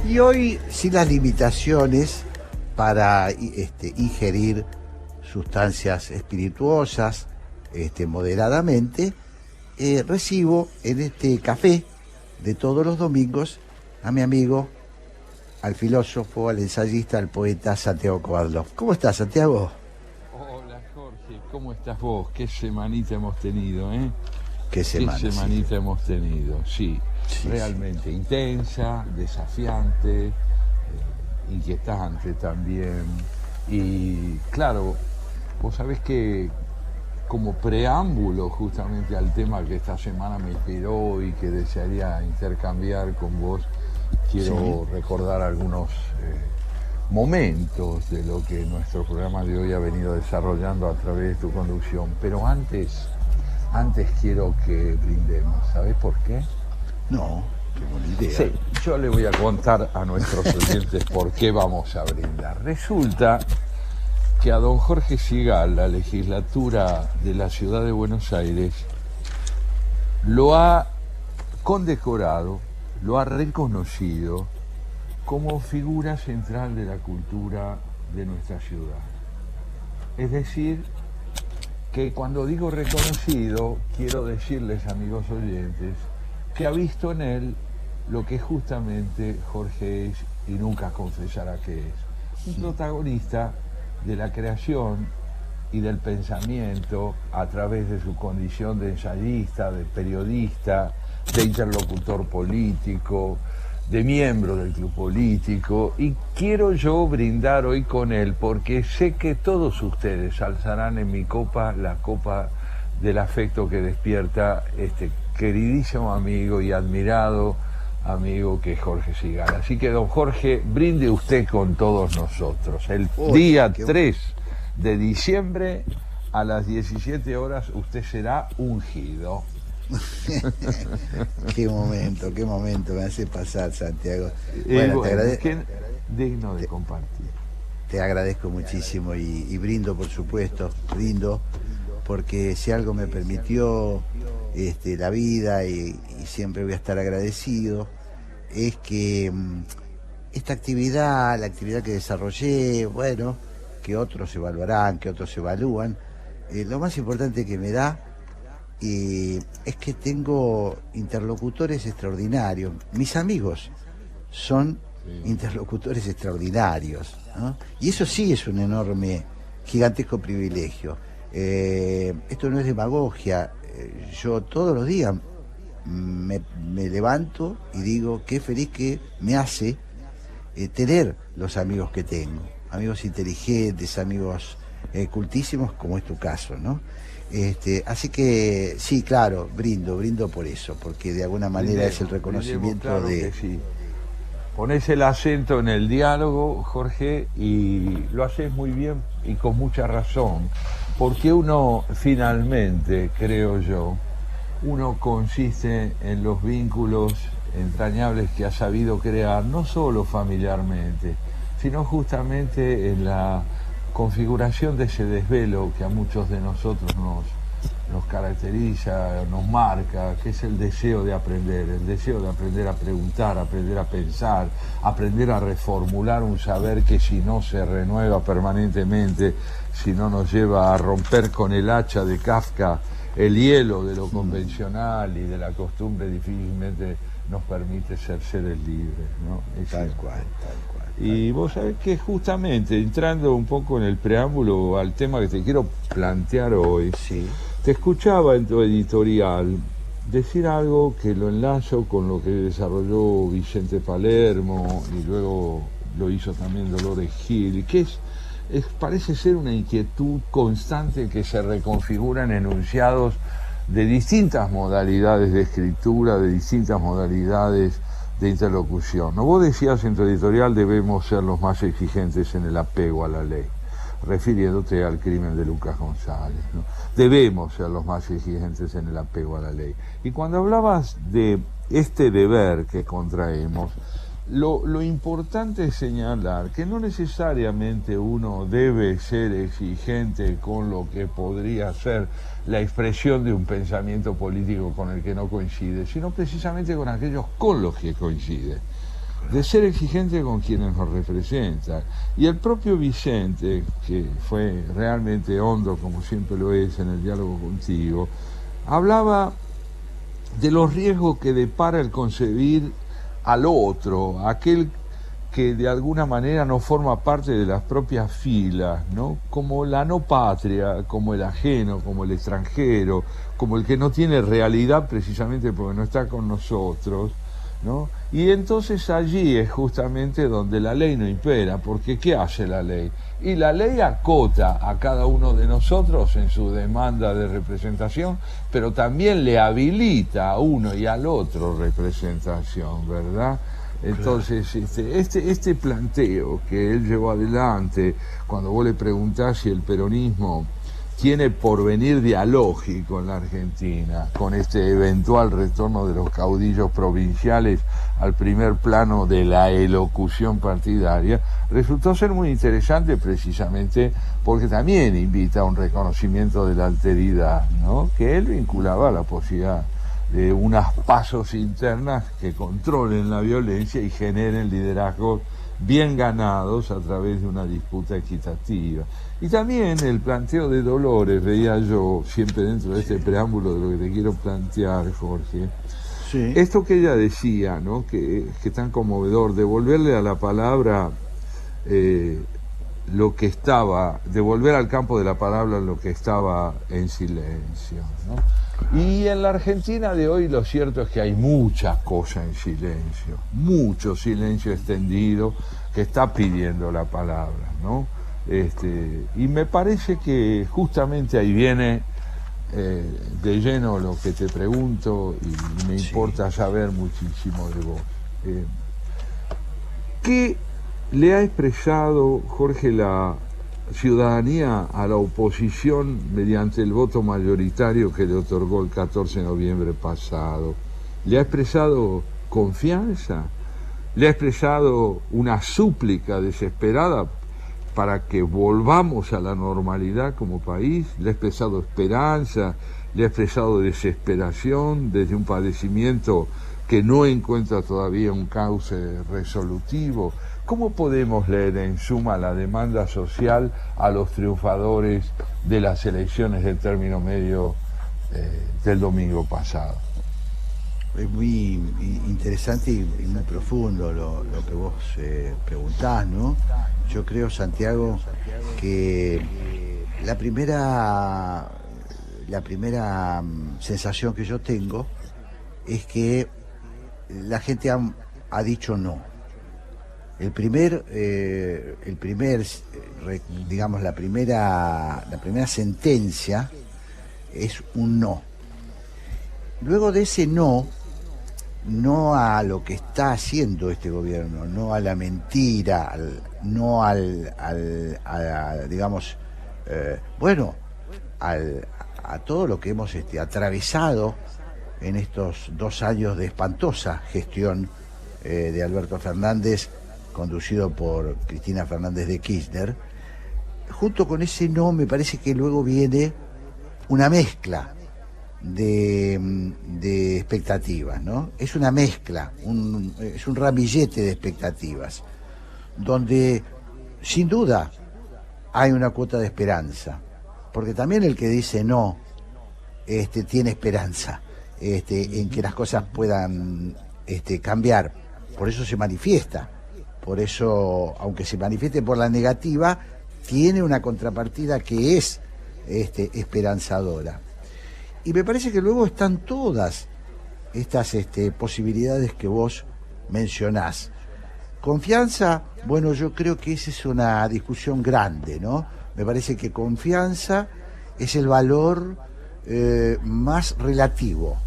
Y hoy, sin las limitaciones para ingerir sustancias espirituosas moderadamente, recibo en este café de todos los domingos a mi amigo, al filósofo, al ensayista, al poeta Santiago Kovadlov. ¿Cómo estás, Santiago? Hola Jorge, ¿cómo estás vos? Qué semanita hemos tenido, ¿eh? Qué Qué semana, sí. semanita hemos tenido, sí. Sí, sí. Realmente intensa, desafiante, inquietante también. Y claro, vos sabés que como preámbulo justamente al tema que esta semana me inspiró y que desearía intercambiar con vos, Sí. quiero recordar algunos momentos de lo que nuestro programa de hoy ha venido desarrollando a través de tu conducción. Pero antes quiero que brindemos. ¿Sabés por qué? No, tengo ni idea. Sí, yo le voy a contar a nuestros oyentes por qué vamos a brindar. Resulta que a don Jorge Sigal, la legislatura de la ciudad de Buenos Aires, lo ha condecorado, lo ha reconocido como figura central de la cultura de nuestra ciudad. Es decir, que cuando digo reconocido, quiero decirles, amigos oyentes, que ha visto en él lo que justamente Jorge es y nunca confesará que es. Un protagonista de la creación y del pensamiento a través de su condición de ensayista, de periodista, de interlocutor político, de miembro del club político, y quiero yo brindar hoy con él porque sé que todos ustedes alzarán en mi copa la copa del afecto que despierta este queridísimo amigo y admirado amigo que es Jorge Sigal. Así que, don Jorge, brinde usted con todos nosotros. El Uy, día qué... 3 de diciembre a las 17 horas usted será ungido. qué momento me hace pasar, Santiago. Bueno, Bueno, qué digno de compartir. te agradezco muchísimo y brindo, por supuesto, brindo, porque si algo me permitió la vida y siempre voy a estar agradecido, es que esta actividad, la actividad que desarrollé, bueno, que otros evaluarán, que otros evalúan, lo más importante que me da es que tengo interlocutores extraordinarios. Mis amigos son Sí. interlocutores extraordinarios, ¿no? Y eso sí es un enorme, gigantesco privilegio. Esto no es demagogia. Yo todos los días me levanto y digo qué feliz que me hace tener los amigos que tengo. Amigos inteligentes, amigos cultísimos, como es tu caso, ¿no? Así que sí, claro, brindo por eso, porque de alguna manera es el Brindemos, reconocimiento claro que de... sí. Ponés el acento en el diálogo, Jorge, y lo haces muy bien y con mucha razón, porque uno finalmente, creo yo, uno consiste en los vínculos entrañables que ha sabido crear, no solo familiarmente, sino justamente en la configuración de ese desvelo que a muchos de nosotros nos caracteriza, nos marca, que es el deseo de aprender a preguntar, aprender a pensar, aprender a reformular un saber que si no se renueva permanentemente, si no nos lleva a romper con el hacha de Kafka el hielo de lo convencional y de la costumbre, difícilmente nos permite ser seres libres, ¿no? Tal cual, tal cual. Y vos sabés que justamente entrando un poco en el preámbulo al tema que te quiero plantear hoy, Sí, te escuchaba en tu editorial decir algo que lo enlazo con lo que desarrolló Vicente Palermo y luego lo hizo también Dolores Gil, que parece ser una inquietud constante que se reconfigura en enunciados de distintas modalidades de escritura, de distintas modalidades de interlocución. ¿No? Vos decías en tu editorial debemos ser los más exigentes en el apego a la ley, refiriéndote al crimen de Lucas González, ¿no? Debemos ser los más exigentes en el apego a la ley. Y cuando hablabas de este deber que contraemos, lo importante es señalar que no necesariamente uno debe ser exigente con lo que podría ser la expresión de un pensamiento político con el que no coincide, sino precisamente con aquellos con los que coincide. de ser exigente con quienes nos representan. Y el propio Vicente, que fue realmente hondo, como siempre lo es en el diálogo contigo, hablaba de los riesgos que depara el concebir al otro, aquel que de alguna manera no forma parte de las propias filas, ¿no? Como la no patria, como el ajeno, como el extranjero, como el que no tiene realidad precisamente porque no está con nosotros, ¿no? Y entonces allí es justamente donde la ley no impera, porque ¿qué hace la ley? Y la ley acota a cada uno de nosotros en su demanda de representación, pero también le habilita a uno y al otro representación, ¿verdad? Entonces, este planteo que él llevó adelante, cuando vos le preguntás si el peronismo tiene porvenir dialógico en la Argentina, con este eventual retorno de los caudillos provinciales al primer plano de la elocución partidaria, resultó ser muy interesante precisamente porque también invita a un reconocimiento de la alteridad, ¿no? Que él vinculaba a la posibilidad de unas pasos internas que controlen la violencia y generen liderazgos bien ganados a través de una disputa equitativa. Y también el planteo de Dolores, veía yo siempre dentro de este preámbulo de lo que te quiero plantear, Jorge, sí. Esto que ella decía, ¿no? que tan conmovedor, devolverle a la palabra lo que estaba, devolver al campo de la palabra lo que estaba en silencio, ¿no? Y en la Argentina de hoy lo cierto es que hay muchas cosas en silencio, mucho silencio extendido que está pidiendo la palabra, ¿no? Y me parece que justamente ahí viene de lleno lo que te pregunto y me importa saber muchísimo de vos. ¿Qué le ha expresado, Jorge, la ciudadanía a la oposición mediante el voto mayoritario que le otorgó el 14 de noviembre pasado? ¿Le ha expresado confianza? ¿Le ha expresado una súplica desesperada para que volvamos a la normalidad como país? ¿Le ha expresado esperanza? ¿Le ha expresado desesperación desde un padecimiento que no encuentra todavía un cauce resolutivo? ¿Cómo podemos leer en suma la demanda social a los triunfadores de las elecciones del término medio del domingo pasado? Es muy interesante y muy profundo lo que vos preguntás, ¿no? Yo creo, Santiago, que la primera sensación que yo tengo es que la gente ha dicho no. Digamos, la primera sentencia es un no. Luego de ese no a lo que está haciendo este gobierno, no a la mentira, a todo lo que hemos atravesado en estos 2 años de espantosa gestión de Alberto Fernández, conducido por Cristina Fernández de Kirchner. Junto con ese no, me parece que luego viene una mezcla de expectativas, ¿no? Es una mezcla, es un ramillete de expectativas, donde sin duda hay una cuota de esperanza, porque también el que dice no tiene esperanza en que las cosas puedan cambiar. Por eso se manifiesta. Por eso, aunque se manifieste por la negativa, tiene una contrapartida que es esperanzadora. Y me parece que luego están todas estas posibilidades que vos mencionás. Confianza, bueno, yo creo que esa es una discusión grande, ¿no? Me parece que confianza es el valor más relativo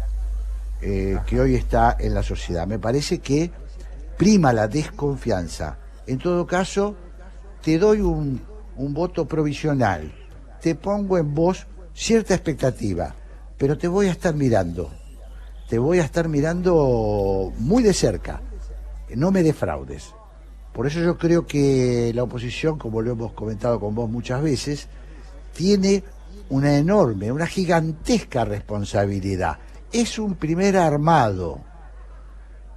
que hoy está en la sociedad. Me parece que prima la desconfianza. En todo caso, te doy un voto provisional, te pongo en vos cierta expectativa, pero te voy a estar mirando muy de cerca, no me defraudes. Por eso yo creo que la oposición, como lo hemos comentado con vos muchas veces, tiene una enorme, una gigantesca responsabilidad. Es un primer armado,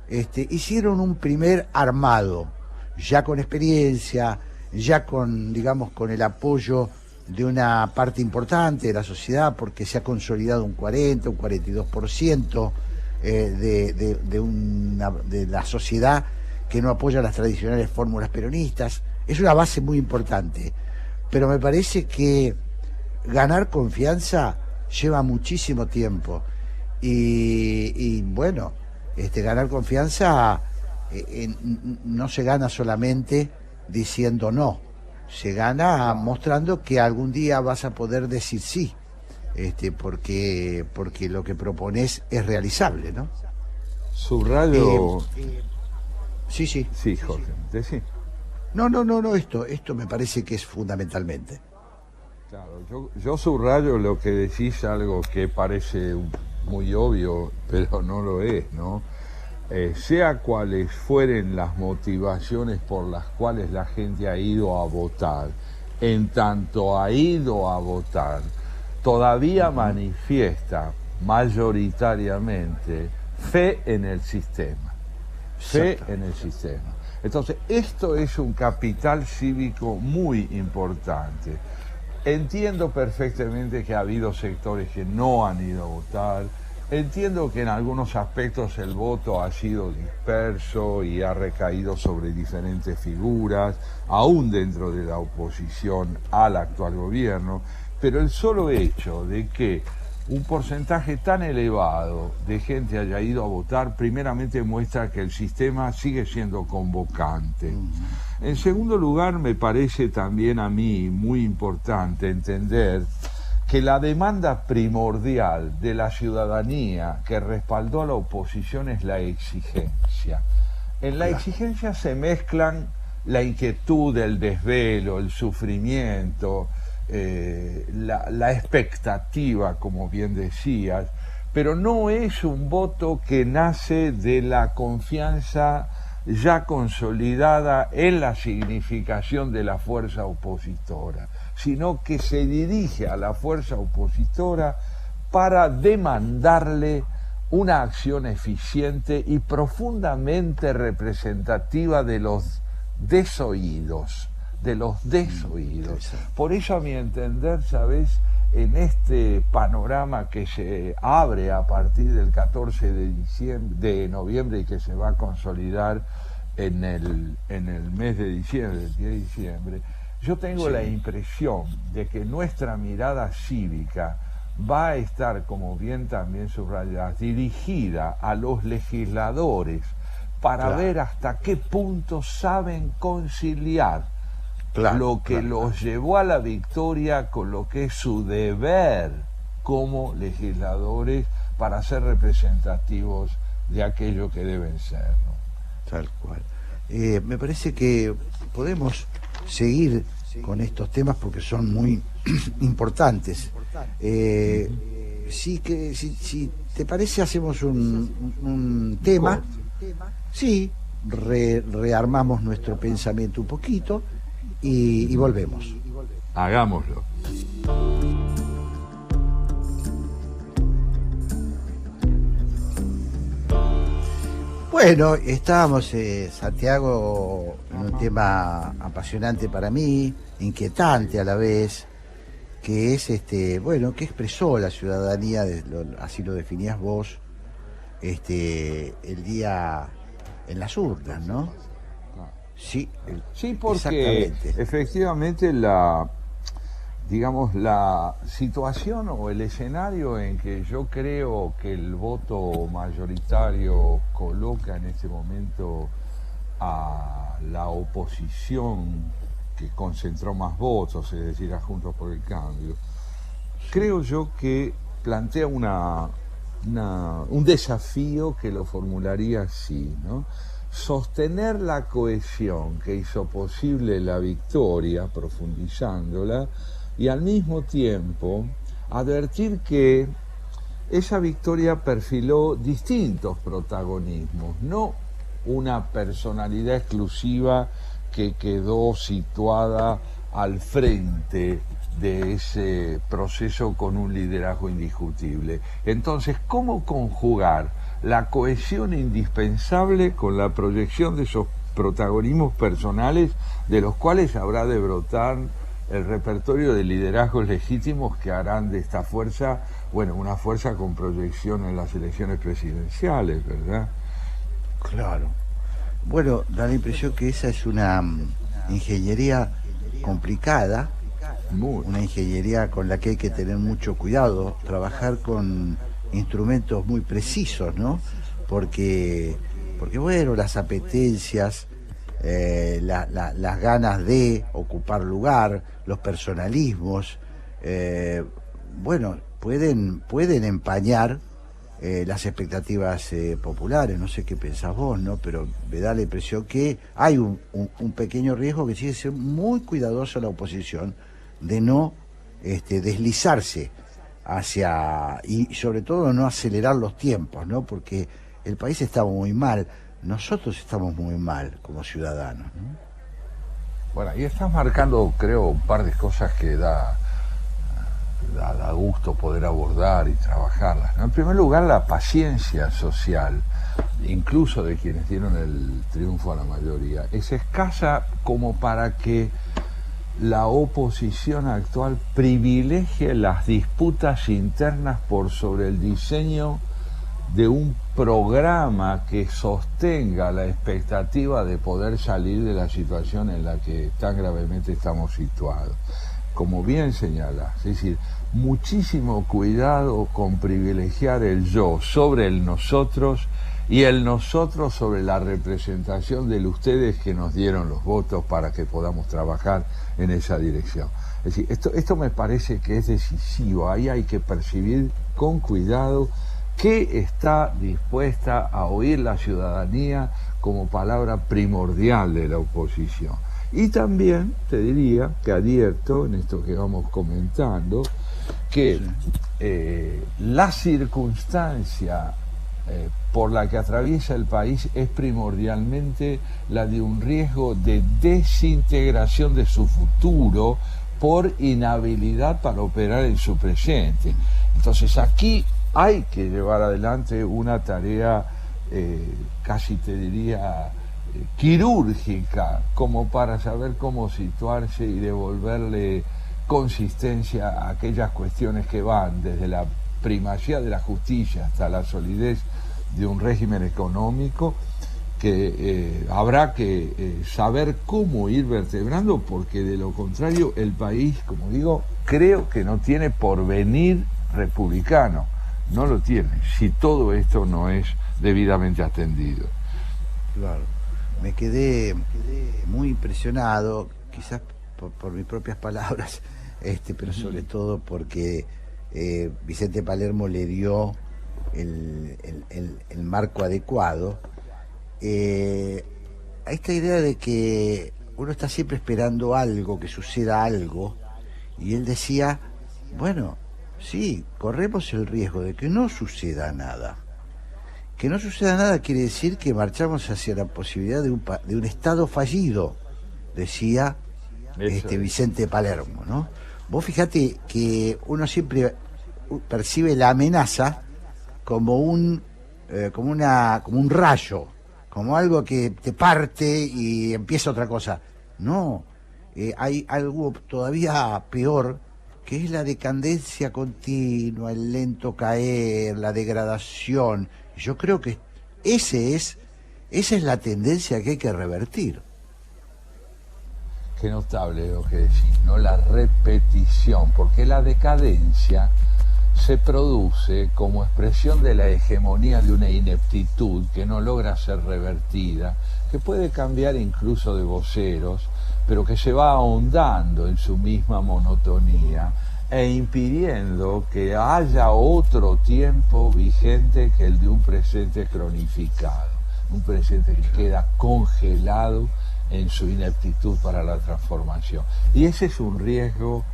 hicieron un primer armado, ya con experiencia, ya con, digamos, con el apoyo de una parte importante de la sociedad, porque se ha consolidado un 40, un 42% de la sociedad que no apoya las tradicionales fórmulas peronistas. Es una base muy importante, pero me parece que ganar confianza lleva muchísimo tiempo y bueno, ganar confianza no se gana solamente diciendo no, se gana mostrando que algún día vas a poder decir sí, porque lo que propones es realizable, ¿no? Subrayo... Sí, sí. Sí, Jorge, sí. No, esto me parece que es fundamentalmente. Claro, yo subrayo lo que decís, algo que parece muy obvio, pero no lo es, ¿no? Sea cuales fueren las motivaciones por las cuales la gente ha ido a votar, en tanto ha ido a votar, todavía manifiesta mayoritariamente fe en el sistema. Fe en el sistema. Entonces, esto es un capital cívico muy importante. Entiendo perfectamente que ha habido sectores que no han ido a votar. Entiendo que en algunos aspectos el voto ha sido disperso y ha recaído sobre diferentes figuras, aún dentro de la oposición al actual gobierno, pero el solo hecho de que un porcentaje tan elevado de gente haya ido a votar, primeramente muestra que el sistema sigue siendo convocante. En segundo lugar, me parece también a mí muy importante entender que la demanda primordial de la ciudadanía que respaldó a la oposición es la exigencia. En la exigencia se mezclan la inquietud, el desvelo, el sufrimiento, la expectativa, como bien decías, pero no es un voto que nace de la confianza ya consolidada en la significación de la fuerza opositora, sino que se dirige a la fuerza opositora para demandarle una acción eficiente y profundamente representativa de los desoídos. Por eso, a mi entender, ¿sabes?, en este panorama que se abre a partir del 14 de noviembre y que se va a consolidar en el mes de diciembre, el 10 de diciembre, yo tengo la impresión de que nuestra mirada cívica va a estar, como bien también subrayas, dirigida a los legisladores para ver hasta qué punto saben conciliar lo que los llevó a la victoria con lo que es su deber como legisladores para ser representativos de aquello que deben ser, ¿no? Tal cual. Me parece que podemos seguir con estos temas porque son muy importantes. Si te parece, hacemos un tema. Sí, rearmamos nuestro pensamiento un poquito y volvemos. Hagámoslo. Bueno, estábamos, Santiago, en un tema apasionante para mí, inquietante a la vez, que es que expresó la ciudadanía, así lo definías vos, el día en las urnas, ¿no? Sí, porque efectivamente la situación o el escenario en que yo creo que el voto mayoritario coloca en este momento a la oposición que concentró más votos, es decir, a Juntos por el Cambio, creo yo que plantea un desafío que lo formularía así, ¿no? Sostener la cohesión que hizo posible la victoria, profundizándola, y al mismo tiempo advertir que esa victoria perfiló distintos protagonismos, no una personalidad exclusiva que quedó situada al frente de ese proceso con un liderazgo indiscutible. Entonces, ¿cómo conjugar la cohesión indispensable con la proyección de esos protagonismos personales de los cuales habrá de brotar el repertorio de liderazgos legítimos que harán de esta fuerza, bueno, una fuerza con proyección en las elecciones presidenciales, ¿verdad? Claro. Bueno, da la impresión que esa es una ingeniería complicada, una ingeniería con la que hay que tener mucho cuidado, trabajar con instrumentos muy precisos, ¿no? Porque bueno, las apetencias, las ganas de ocupar lugar, los personalismos, bueno, pueden empañar las expectativas populares. No sé qué pensás vos, ¿no? Pero me da la impresión que hay un pequeño riesgo que sigue siendo muy cuidadosa la oposición de no deslizarse hacia, y sobre todo no acelerar los tiempos, ¿no? Porque el país está muy mal, nosotros estamos muy mal como ciudadanos, ¿no? Bueno, y estás marcando, creo, un par de cosas que da gusto poder abordar y trabajarlas, ¿no? En primer lugar, la paciencia social, incluso de quienes dieron el triunfo a la mayoría, es escasa como para que la oposición actual privilegie las disputas internas por sobre el diseño de un programa que sostenga la expectativa de poder salir de la situación en la que tan gravemente estamos situados. Como bien señalas, es decir, muchísimo cuidado con privilegiar el yo sobre el nosotros y el nosotros sobre la representación del ustedes que nos dieron los votos para que podamos trabajar en esa dirección. Es decir, esto me parece que es decisivo. Ahí hay que percibir con cuidado qué está dispuesta a oír la ciudadanía como palabra primordial de la oposición. Y también te diría que advierto en esto que vamos comentando que la circunstancia por la que atraviesa el país es primordialmente la de un riesgo de desintegración de su futuro por inhabilidad para operar en su presente. Entonces aquí hay que llevar adelante una tarea casi te diría quirúrgica, como para saber cómo situarse y devolverle consistencia a aquellas cuestiones que van desde la primacía de la justicia hasta la solidez de un régimen económico que habrá que saber cómo ir vertebrando, porque de lo contrario el país, como digo, creo que no tiene porvenir republicano, no lo tiene, si todo esto no es debidamente atendido. Claro. Me quedé muy impresionado, quizás por mis propias palabras, pero sobre todo porque Vicente Palermo le dio el marco adecuado a esta idea de que uno está siempre esperando algo, que suceda algo, y él decía, bueno, sí, corremos el riesgo de que no suceda nada. Que no suceda nada quiere decir que marchamos hacia la posibilidad de un Estado fallido, decía Vicente Palermo, ¿no? Vos fijate que uno siempre percibe la amenaza como un rayo, como algo que te parte y empieza otra cosa. No, hay algo todavía peor, que es la decadencia continua, el lento caer, la degradación. Yo creo que esa es la tendencia que hay que revertir. Qué notable lo que decís, ¿no? La repetición, porque la decadencia se produce como expresión de la hegemonía de una ineptitud que no logra ser revertida, que puede cambiar incluso de voceros, pero que se va ahondando en su misma monotonía e impidiendo que haya otro tiempo vigente que el de un presente cronificado, un presente que queda congelado en su ineptitud para la transformación. Y ese es un riesgo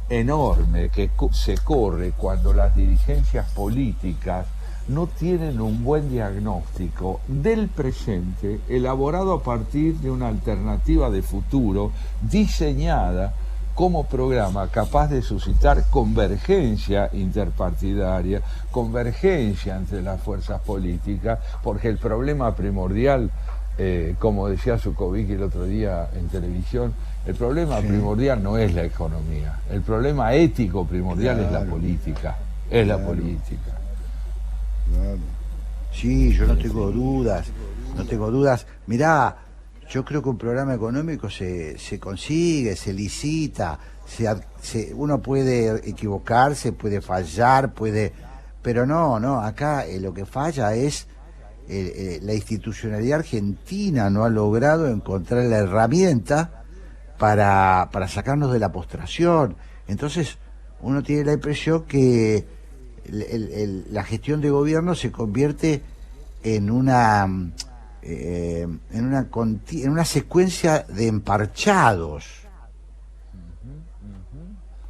enorme que se corre cuando las dirigencias políticas no tienen un buen diagnóstico del presente elaborado a partir de una alternativa de futuro diseñada como programa capaz de suscitar convergencia interpartidaria, convergencia entre las fuerzas políticas, porque el problema primordial, como decía Zukovicki el otro día en televisión, el problema primordial no es la economía, el problema ético primordial es la política, la política. Claro. Sí, yo no tengo dudas, no tengo dudas. Mirá, yo creo que un programa económico se consigue, se licita, uno puede equivocarse, puede fallar, pero no, acá lo que falla es la institucionalidad argentina no ha logrado encontrar la herramienta para sacarnos de la postración. Entonces, uno tiene la impresión que la gestión de gobierno se convierte en una secuencia de emparchados.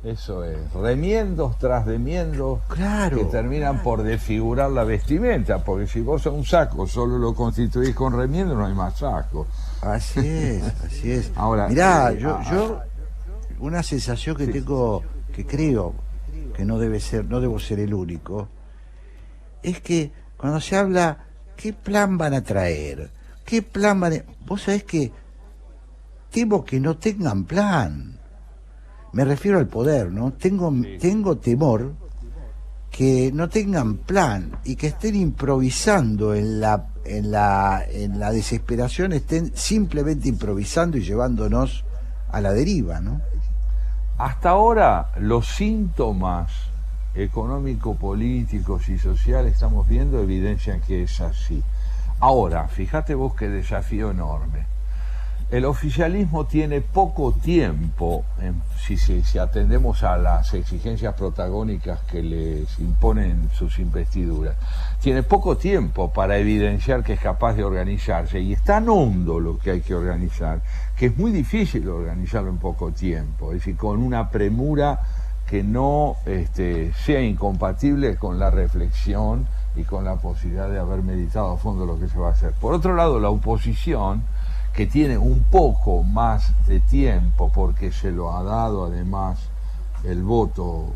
Eso es, remiendos tras remiendos, claro, que terminan por desfigurar la vestimenta, porque si vos a un saco solo lo constituís con remiendos, no hay más saco. Así es. Ahora, mirá, yo una sensación que tengo, que creo que no debo ser el único, es que cuando se habla, ¿qué plan van a traer? ¿Qué plan van a...? Vos sabés que temo que no tengan plan. Me refiero al poder, ¿no? Tengo temor que no tengan plan y que estén improvisando en la desesperación, estén simplemente improvisando y llevándonos a la deriva, ¿no? Hasta ahora los síntomas económico-políticos y sociales estamos viendo evidencian que es así. Ahora, fíjate vos qué desafío enorme. El oficialismo tiene poco tiempo, si atendemos a las exigencias protagónicas que les imponen sus investiduras, tiene poco tiempo para evidenciar que es capaz de organizarse, y es tan hondo lo que hay que organizar, que es muy difícil organizarlo en poco tiempo, es decir, con una premura que no sea incompatible con la reflexión y con la posibilidad de haber meditado a fondo lo que se va a hacer. Por otro lado, la oposición, que tiene un poco más de tiempo porque se lo ha dado además el voto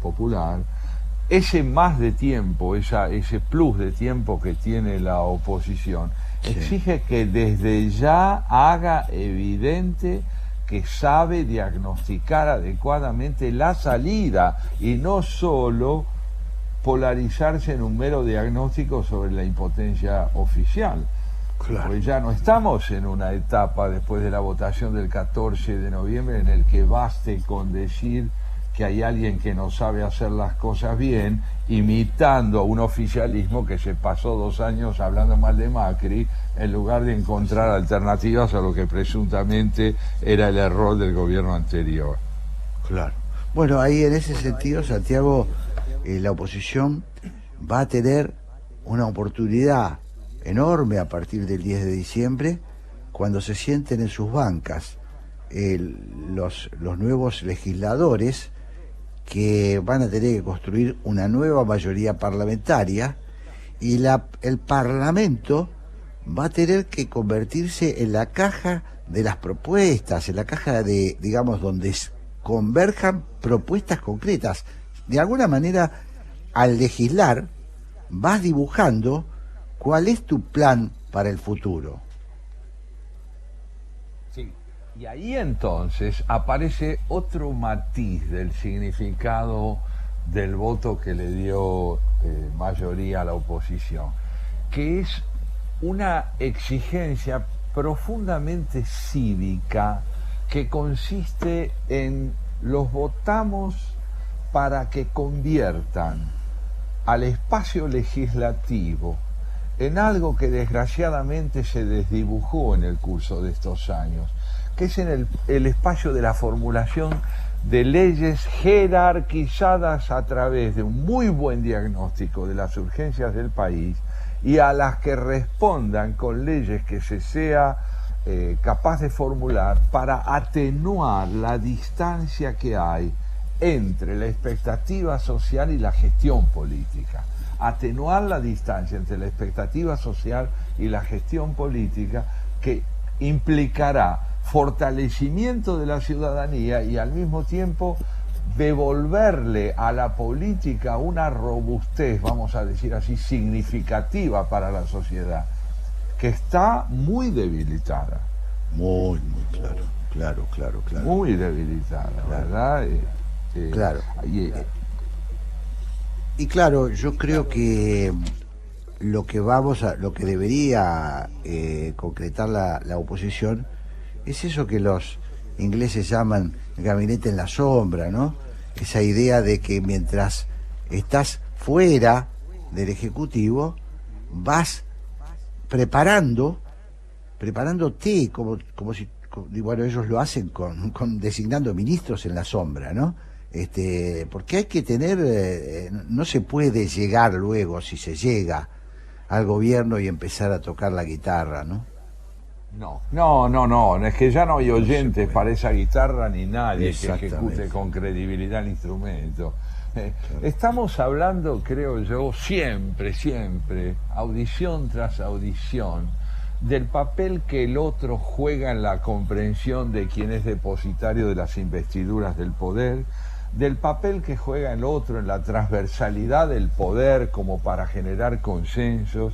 popular, ese más de tiempo, ese plus de tiempo que tiene la oposición, exige que desde ya haga evidente que sabe diagnosticar adecuadamente la salida y no solo polarizarse en un mero diagnóstico sobre la impotencia oficial. Claro. Porque ya no estamos en una etapa después de la votación del 14 de noviembre en el que baste con decir que hay alguien que no sabe hacer las cosas bien, imitando a un oficialismo que se pasó 2 años hablando mal de Macri, en lugar de encontrar alternativas a lo que presuntamente era el error del gobierno anterior. Claro. Bueno, ahí en ese sentido, Santiago, la oposición va a tener una oportunidad enorme a partir del 10 de diciembre, cuando se sienten en sus bancas los nuevos legisladores que van a tener que construir una nueva mayoría parlamentaria, y el Parlamento va a tener que convertirse en la caja de las propuestas, en la caja de, digamos, donde converjan propuestas concretas. De alguna manera, al legislar, vas dibujando cuál es tu plan para el futuro. Sí, y ahí entonces aparece otro matiz del significado del voto que le dio mayoría a la oposición, que es una exigencia profundamente cívica que consiste en los votamos para que conviertan al espacio legislativo en algo que desgraciadamente se desdibujó en el curso de estos años, que es en el espacio de la formulación de leyes jerarquizadas a través de un muy buen diagnóstico de las urgencias del país, y a las que respondan con leyes que se sea capaz de formular para atenuar la distancia que hay entre la expectativa social y la gestión política. Atenuar la distancia entre la expectativa social y la gestión política, que implicará fortalecimiento de la ciudadanía y al mismo tiempo devolverle a la política una robustez, vamos a decir así, significativa para la sociedad, que está muy debilitada. Muy claro. Muy debilitada, ¿verdad? Claro. Y claro, yo creo que lo que debería concretar la oposición es eso que los ingleses llaman gabinete en la sombra, ¿no? Esa idea de que mientras estás fuera del Ejecutivo vas preparándote como si, bueno, ellos lo hacen con designando ministros en la sombra, ¿no? Porque hay que tener, no se puede llegar luego, si se llega al gobierno y empezar a tocar la guitarra, ¿no? No, es que ya no hay oyentes para esa guitarra ni nadie que ejecute con credibilidad el instrumento. Claro. Estamos hablando, creo yo, siempre, audición tras audición, del papel que el otro juega en la comprensión de quien es depositario de las investiduras del poder, del papel que juega el otro en la transversalidad del poder como para generar consensos.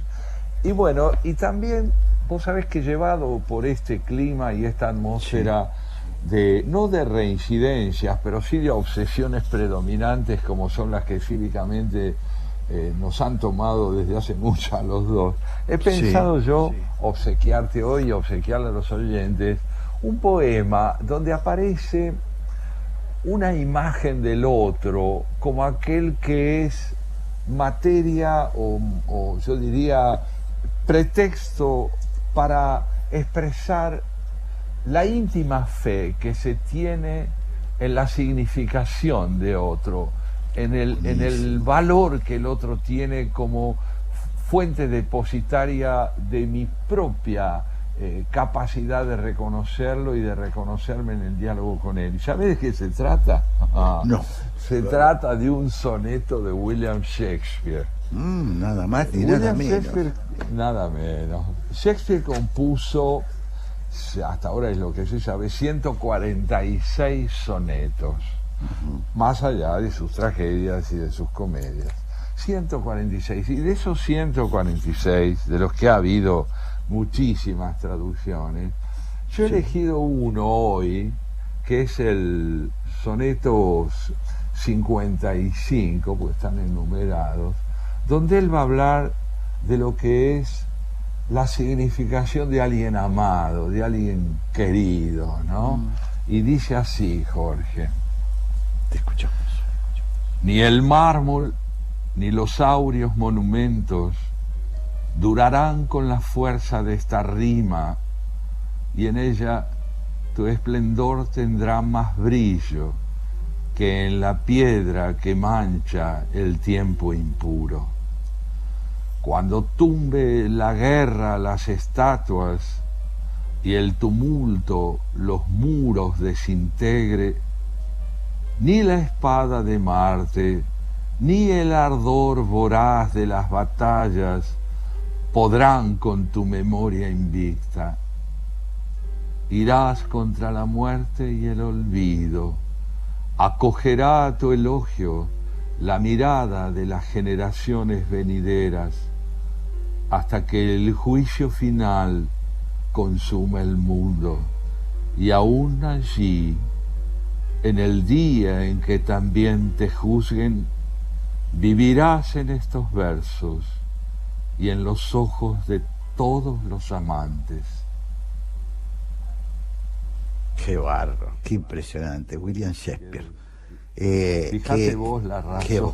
Y bueno, y también, vos sabés que llevado por este clima y esta atmósfera no de reincidencias, pero sí de obsesiones predominantes como son las que cívicamente nos han tomado desde hace mucho a los dos, he pensado obsequiarte hoy y obsequiarle a los oyentes un poema donde aparece una imagen del otro como aquel que es materia o yo diría pretexto para expresar la íntima fe que se tiene en la significación de otro, en el valor que el otro tiene como fuente depositaria de mi propia capacidad de reconocerlo y de reconocerme en el diálogo con él. ¿Y sabes de qué se trata? No. Se trata de un soneto de William Shakespeare. Nada más ni nada menos. Nada menos. Shakespeare compuso, hasta ahora es lo que se sabe, 146 sonetos, más allá de sus tragedias y de sus comedias. 146. Y de esos 146, de los que ha habido muchísimas traducciones, yo he elegido uno hoy, que es el soneto 55, porque están enumerados, donde él va a hablar de lo que es la significación de alguien amado, de alguien querido, ¿no? Y dice así, Jorge. Te escuchamos. Ni el mármol ni los áureos monumentos durarán con la fuerza de esta rima, y en ella tu esplendor tendrá más brillo que en la piedra que mancha el tiempo impuro. Cuando tumbe la guerra las estatuas y el tumulto los muros desintegre, ni la espada de Marte, ni el ardor voraz de las batallas podrán con tu memoria invicta. Irás contra la muerte y el olvido, acogerá a tu elogio la mirada de las generaciones venideras, hasta que el juicio final consuma el mundo, y aún allí, en el día en que también te juzguen, vivirás en estos versos y en los ojos de todos los amantes. Qué bárbaro, qué impresionante, William Shakespeare. Fíjate vos la razón.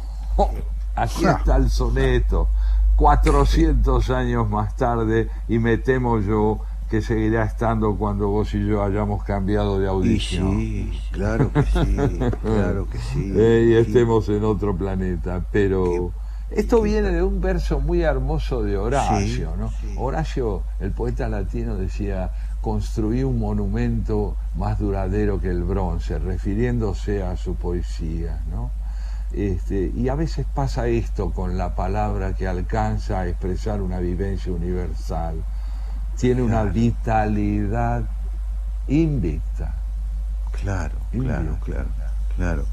Aquí está el soneto, 400 años más tarde, y me temo yo que seguirá estando cuando vos y yo hayamos cambiado de audición. Y sí, claro que sí, claro que sí. Y estemos en otro planeta, pero esto viene de un verso muy hermoso de Horacio, ¿no? Sí. Horacio, el poeta latino, decía: construí un monumento más duradero que el bronce, refiriéndose a su poesía, ¿no? Y a veces pasa esto con la palabra, que alcanza a expresar una vivencia universal. Tiene una vitalidad invicta. Claro, claro, claro, claro.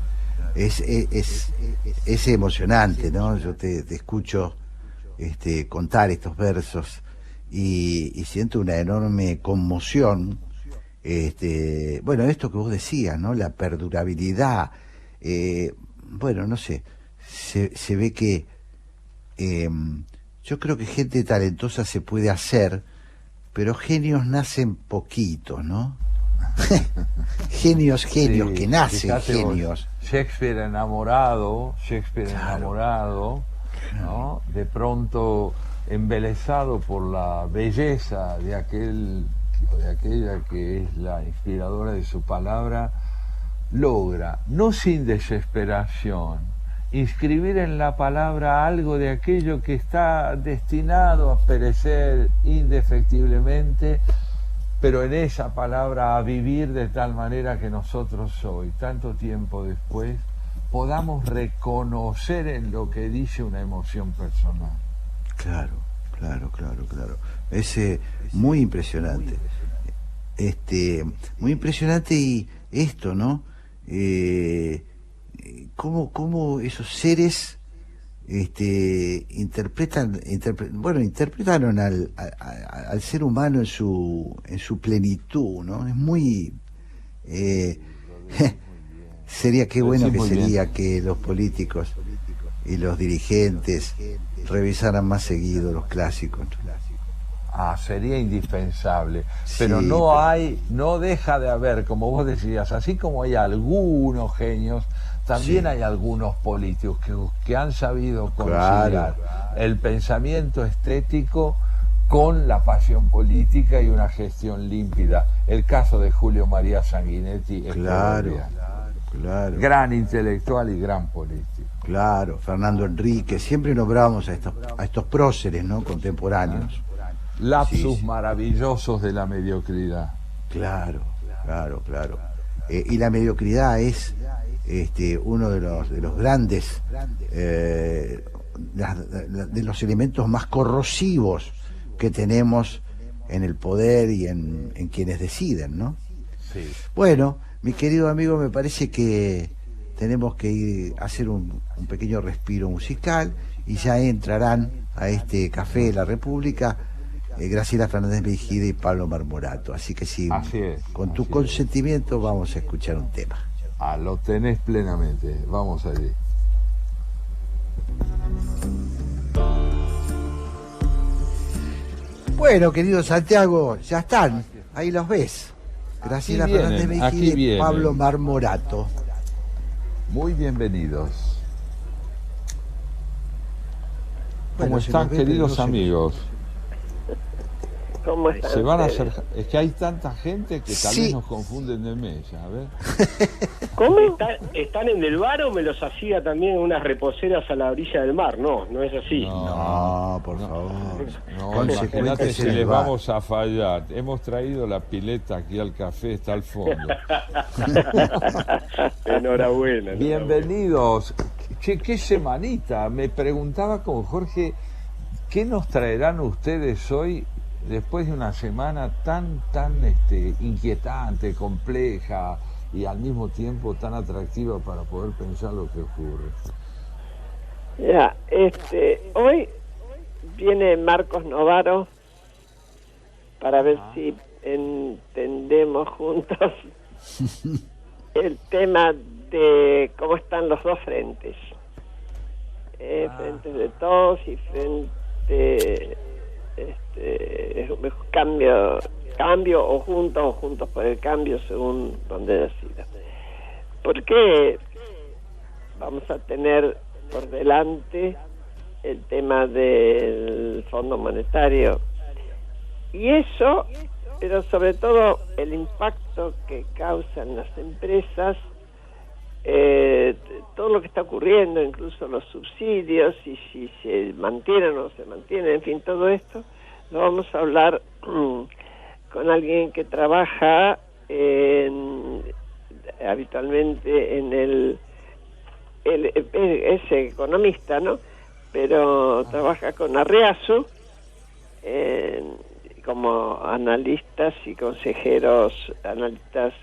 Es emocionante, ¿no? Yo te escucho contar estos versos y siento una enorme conmoción. Bueno, esto que vos decías, ¿no? La perdurabilidad. Bueno, no sé, se ve que yo creo que gente talentosa se puede hacer, pero genios nacen poquitos, ¿no? Genios, Sí, que nacen fíjate vos, genios. Shakespeare enamorado, Claro. ¿no? De pronto embelesado por la belleza de aquella que es la inspiradora de su palabra, logra, no sin desesperación, inscribir en la palabra algo de aquello que está destinado a perecer indefectiblemente, pero en esa palabra a vivir de tal manera que nosotros hoy, tanto tiempo después, podamos reconocer en lo que dice una emoción personal. Claro, claro, claro, claro. Es muy impresionante. Muy impresionante y esto, ¿no? Cómo esos seres interpretaron al ser humano en su plenitud, ¿no? Es muy eh, sería qué Lo bueno decís que muy bien. sería que los políticos y los dirigentes revisaran más seguido los clásicos. Sería indispensable, pero Sí, pero no deja de haber, como vos decías, así como hay algunos genios, también sí, hay algunos políticos que han sabido claro, conciliar el pensamiento estético con la pasión política y una gestión límpida. El caso de Julio María Sanguinetti es claro, proverbial. claro, Gran intelectual y gran político. claro. Fernando Enrique, siempre nombramos a estos próceres, ¿no? ¿Eh? Contemporáneos. Sí, Lapsus sí. maravillosos de la mediocridad. Claro, claro, claro. Y la mediocridad es uno de los grandes, de los elementos más corrosivos que tenemos en el poder y en quienes deciden, ¿no? Sí. Bueno, mi querido amigo, me parece que tenemos que ir a hacer un pequeño respiro musical y ya entrarán a este Café de la República Graciela Fernández Mejide y Pablo Marmorato. Así que si Así es, con tu así es. consentimiento vamos a escuchar un tema. Lo tenés plenamente. Vamos allí. Bueno, querido Santiago, ya están, ahí los ves. Graciela Fernández Aquí Mejide y Pablo vienen. Marmorato. Muy bienvenidos. ¿Cómo Bueno, se nos están, ve, pero no queridos se nos... amigos? ¿Cómo están Se van a ustedes? hacer. Es que hay tanta gente que tal vez Sí, nos confunden de mesa. A ver. ¿Cómo? ¿Están en el bar o me los hacía también unas reposeras a la orilla del mar? No, no es así. no, por favor. No, Consecuentes imagínate en si el les bar. vamos a fallar. Hemos traído la pileta aquí al café, está al fondo. Enhorabuena. Bienvenidos. Che, qué semanita. Me preguntaba con Jorge, ¿qué nos traerán ustedes hoy después de una semana tan inquietante, compleja y al mismo tiempo tan atractiva para poder pensar lo que ocurre? Ya, hoy viene Marcos Novaro para ver si entendemos juntos el tema de cómo están los dos frentes. Frentes de todos y frente cambio o juntos por el cambio según donde decida. Porque vamos a tener por delante el tema del Fondo Monetario y eso, pero sobre todo el impacto que causan las empresas, todo lo que está ocurriendo, incluso los subsidios y si se mantienen o no se mantienen, en fin, todo esto lo vamos a hablar con alguien que trabaja habitualmente en es economista, ¿no? Pero trabaja con Arriazu, como analistas y consejeros, analistas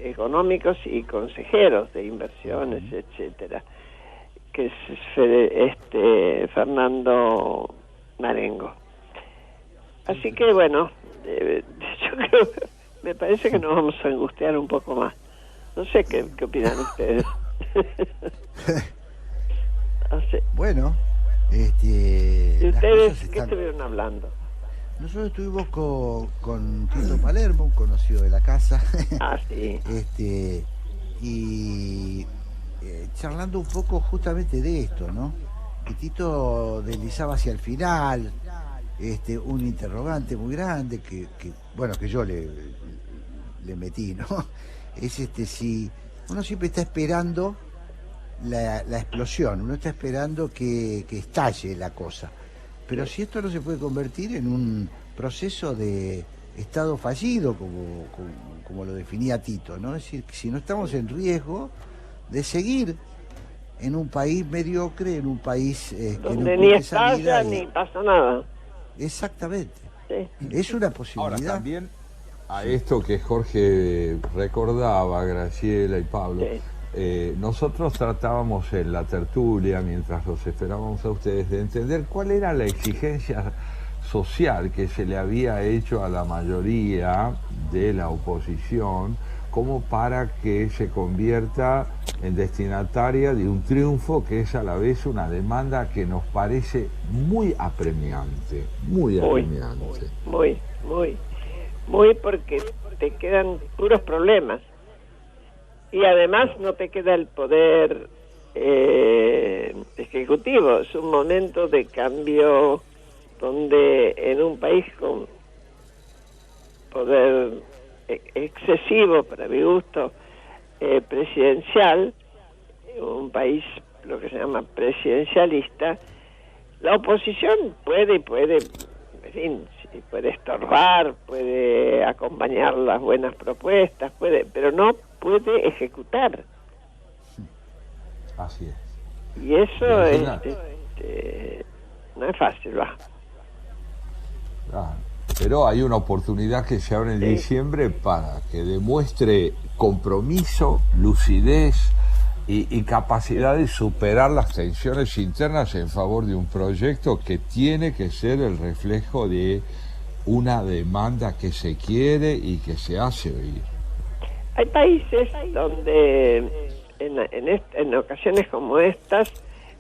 económicos y consejeros de inversiones, etcétera, que es Fernando Marengo. Así que bueno, yo creo, me parece que nos vamos a angustiar un poco más. No sé qué opinan ustedes. Bueno, ¿y ustedes qué estuvieron hablando? Nosotros estuvimos con Tito Palermo, un conocido de la casa. Ah, sí. Y charlando un poco justamente de esto, ¿no? Que Tito deslizaba hacia el final un interrogante muy grande que bueno, que yo le metí, ¿no? Es si uno siempre está esperando la explosión, uno está esperando que estalle la cosa, pero si esto no se puede convertir en un proceso de estado fallido, como lo definía Tito, ¿no? Es decir, si no estamos en riesgo de seguir en un país mediocre, en un país donde ni estalla ni pasa nada. Exactamente. Sí. Es una posibilidad. Ahora, también a esto que Jorge recordaba, Graciela y Pablo, nosotros tratábamos en la tertulia, mientras los esperábamos a ustedes, de entender cuál era la exigencia social que se le había hecho a la mayoría de la oposición, como para que se convierta en destinataria de un triunfo que es a la vez una demanda que nos parece muy apremiante, muy apremiante. Muy, porque te quedan puros problemas. Y además no te queda el poder ejecutivo. Es un momento de cambio donde en un país con poder excesivo, para mi gusto, presidencial, un país lo que se llama presidencialista, la oposición puede, en fin, puede estorbar, puede acompañar las buenas propuestas, pero no puede ejecutar. Así es. Y eso no es fácil, va. Pero hay una oportunidad que se abre en diciembre para que demuestre compromiso, lucidez y capacidad de superar las tensiones internas en favor de un proyecto que tiene que ser el reflejo de una demanda que se quiere y que se hace oír. Hay países donde en ocasiones como estas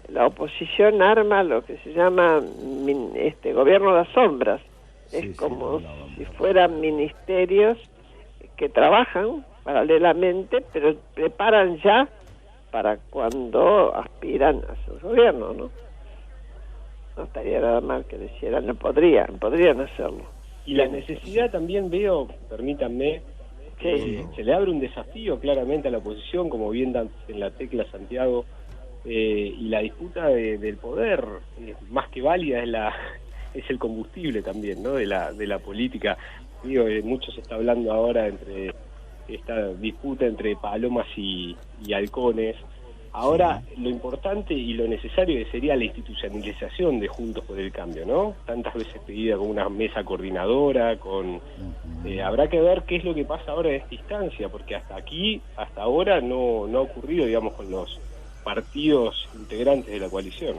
la oposición arma lo que se llama gobierno de las sombras. Es como si fueran ministerios que trabajan paralelamente, pero preparan ya para cuando aspiran a su gobierno, ¿no? No estaría nada mal que lo hicieran, podrían hacerlo. Y la necesidad también veo, permítanme, se le abre un desafío claramente a la oposición, como bien dan en la tecla Santiago, y la disputa del poder, más que válida, es el combustible también, ¿no? de la política. Digo, mucho se está hablando ahora entre esta disputa entre palomas y halcones. Ahora, lo importante y lo necesario sería la institucionalización de Juntos por el Cambio, ¿no? Tantas veces pedida con una mesa coordinadora, habrá que ver qué es lo que pasa ahora en esta instancia, porque hasta ahora no ha ocurrido, digamos, con los partidos integrantes de la coalición.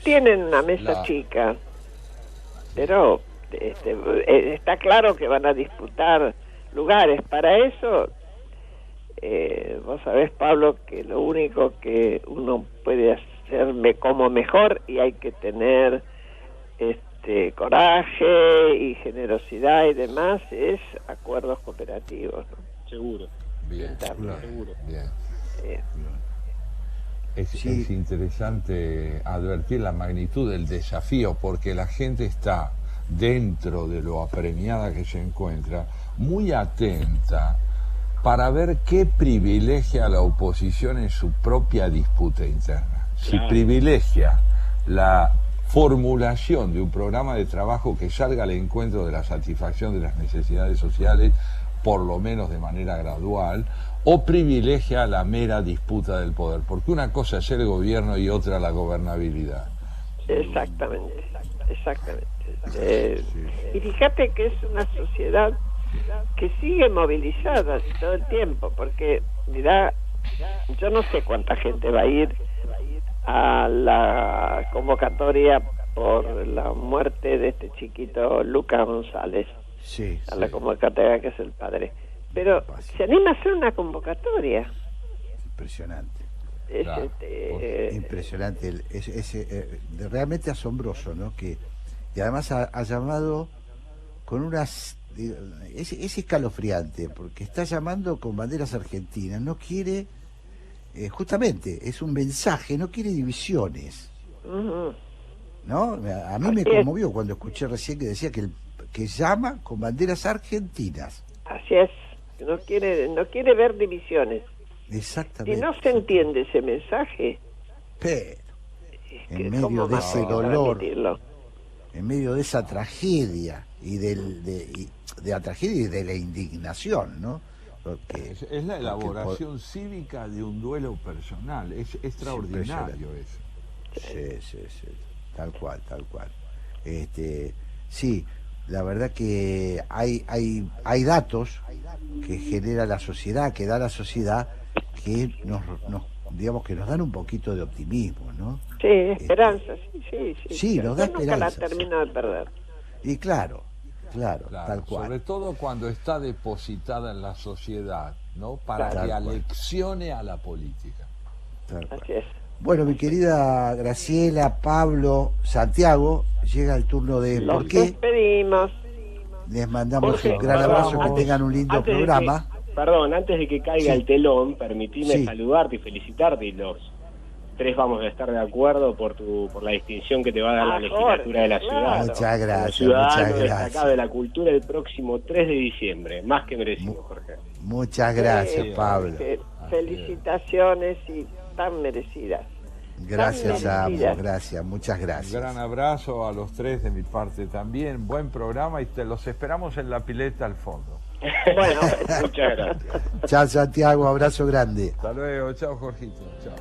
Tienen una mesa chica, pero está claro que van a disputar lugares. Para eso, vos sabés, Pablo, que lo único que uno puede hacer como mejor, y hay que tener coraje y generosidad y demás, es acuerdos cooperativos, ¿no? Seguro. Bien, seguro. Bien. Es interesante advertir la magnitud del desafío, porque la gente está, dentro de lo apremiada que se encuentra, muy atenta para ver qué privilegia a la oposición en su propia disputa interna. Si privilegia la formulación de un programa de trabajo que salga al encuentro de la satisfacción de las necesidades sociales, por lo menos de manera gradual, o privilegia la mera disputa del poder, porque una cosa es el gobierno y otra la gobernabilidad. Exactamente. Y fíjate que es una sociedad que sigue movilizada todo el tiempo, porque mirá, yo no sé cuánta gente va a ir a la convocatoria por la muerte de este chiquito Lucas González, Sí, a la convocatoria que es el padre, pero se anima a hacer una convocatoria. impresionante. Es, Claro. Impresionante, realmente asombroso, ¿no? Y además ha llamado con unas... Es escalofriante, porque está llamando con banderas argentinas, no quiere, justamente, es un mensaje, no quiere divisiones, Ujú. ¿no? A mí me conmovió cuando escuché recién que decía que llama con banderas argentinas. Así es, no quiere ver divisiones. Si Exactamente. no se entiende ese mensaje, Pero, es en que medio ¿cómo de vamos ese a dolor, transmitirlo? en medio de esa tragedia y de la tragedia y de la indignación, ¿no? Porque, Es la elaboración cívica de un duelo personal, es extraordinario eso. Sí, tal cual. Sí, la verdad que hay datos que genera la sociedad, que da la sociedad, que digamos que nos dan un poquito de optimismo, ¿no? Sí, esperanza, sí. Sí, nos da Yo nunca la esperanza, termino de perder. Y claro, Claro, tal cual. sobre todo cuando está depositada en la sociedad, ¿no? Para Tal que cual. aleccione a la política. Tal cual. Así es. Bueno, mi querida Graciela, Pablo, Santiago, llega el turno de Los ¿por qué? despedimos. Les mandamos Jorge, un gran abrazo, que vamos. tengan un lindo Antes de programa. antes de que caiga Sí. el telón, permitime Sí. saludarte y felicitarte, y los tres vamos a estar de acuerdo por la distinción que te va a dar la legislatura de la Jorge, ciudad. claro. Muchas gracias, Ciudadano muchas destacado gracias. de la cultura el próximo 3 de diciembre. Más que merecido, Jorge. Muchas gracias, Sí, Pablo. Felicitaciones y tan merecidas. Gracias a Mentira. ambos, gracias, muchas Un gran gracias. abrazo a los tres de mi parte también. Buen programa y te los esperamos en la pileta al fondo. Bueno, Muchas gracias. Chao, Santiago, abrazo grande. Hasta luego, chao Jorgito, chao.